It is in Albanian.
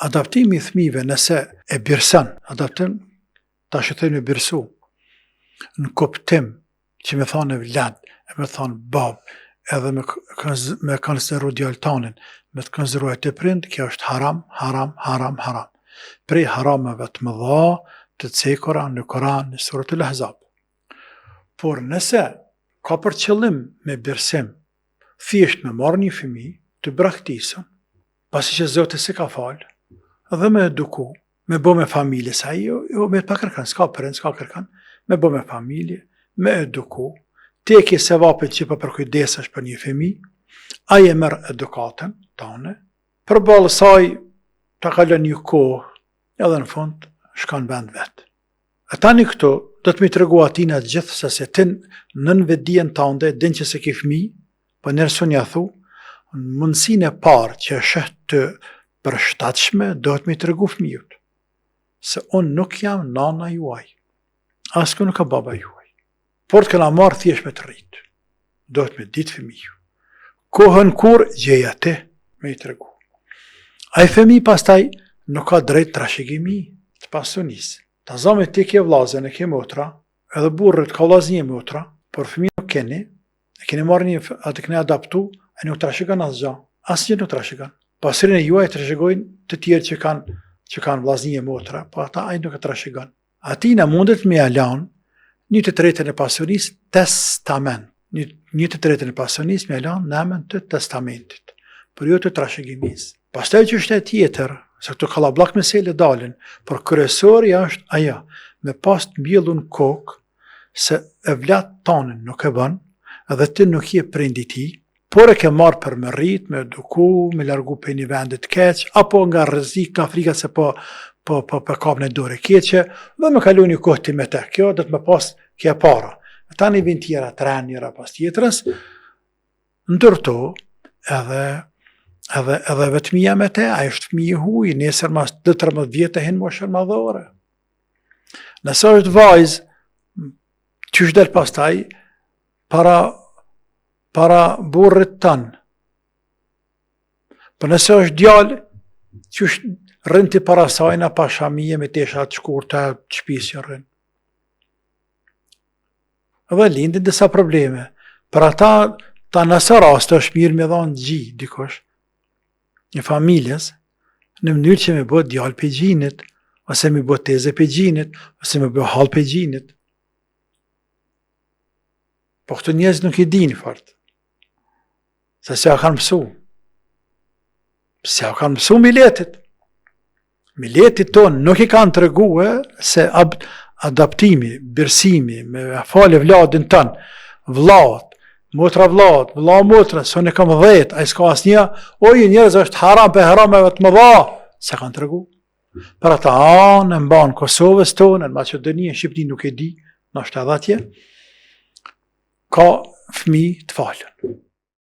adaptimi I fëmijëve nëse e birsan, adaptim, ta shëthejnë e birsu, në kuptim që me thonë e vlad, e me thonë bab, edhe me konsideru djaltanin, me të konsideru e të prind, kjo është haram, haram, haram, haram. Prej harameve të mëdha, të cekura në Koran, në suratul Ahzab. Por nëse ka për qëllim me birsim, thjesht me marrë një fëmijë, të braktisën, pasi që Zoti se ka falë, dhe me eduku, me bo me familje, sa jo me pa kërkan, s'ka prind, s'ka kërkan, me bo me familje, me eduku, te ke se vapet që për kujdesesh për një fëmijë, aje merr edukatën tane, përballë saj ta kalon një kohë, edhe në fund shkon vend vetë. E tani këto, do të mi të regu atina gjithë se ti nën vetdijen tande, din që se ki fëmijë, po nërësun ja thu, mundësin e parë që është të përshtatshme, do të mi të regu fëmijët, se unë nuk jam nana juaj, asku nuk ka baba juaj, por të këna marë thjesht me të rritë, do të mi ditë fëmijë. Kohën kur gjeja ti me I të regu. A I fëmijë pastaj nuk ka drejt trashëgimi të pasunisë. Ta zame ti ke vlazën e ke motra, edhe burrët ka vlazën e motra, por fëmijë nuk keni, e keni marrë një, atë keni adaptu, e nuk trashëgan asgjë, asgjë nuk trashëgan. Pasurinë e juaj trashëgojnë të tjerë që kanë vlazën e motra, po ata ai nuk e trashëgan. Atina mundet me ia lanë një të tretën e pasurisë testament. Një të tretën e pasurisë me ia lanë në emën të testamentit, por jo të trashëgimisë. Pastaj që është e tjetër, se këto kallabllak mesele dalin, por kryesorja është ajo, me pas të mbjellun kokë, se e vlat tanën nuk e bën, edhe ti nuk je prindi ti, por e ke marrë për me rrit, me eduku, me largu për një vendit keq, apo nga rrezik, nga frika se po kapën e dore keqe, dhe me kalu një kohë ti me te. Kjo dhe të me pas kje para. E tani vin tjera, tren njëra pas tjetërës, ndërto edhe vetëmija me te, a është fëmijë huj, nesër mas 12-13 vjetë e hinë moshën madhore. Nëse është vajzë, qysh del pastaj, para burrit tanë. Për nëse është djallë, qysh rrinë ti para sajna, pa shamije, me tesha të shkurta, të shpisja rrinë. Dhe lindin disa probleme. Për ata, ta nëse rast është mirë me dhanë gji, dikosh, një familjes, në mënyrë që me bë djallë për gjinit, ose me bë teze për gjinit, ose me bë halë për gjinit. Po këto njerëz nuk I dinë fort. Se ja kanë mësu. Se ja kanë mësu miletit. Miletit tonë nuk I kanë të reguë se adaptimi, birsimi, me falë vladin tënë, vlad, motra vlad, vla motra, së në kam 10, a I s'ka asnja, oj, njerëz është haram për harameve të mëdha, se kanë të regu. Për ata anë, në mbanë Kosovës tonë, në Maqedoni, në Shqipni nuk e di, në është edhe atje, ka fëmijë të falën.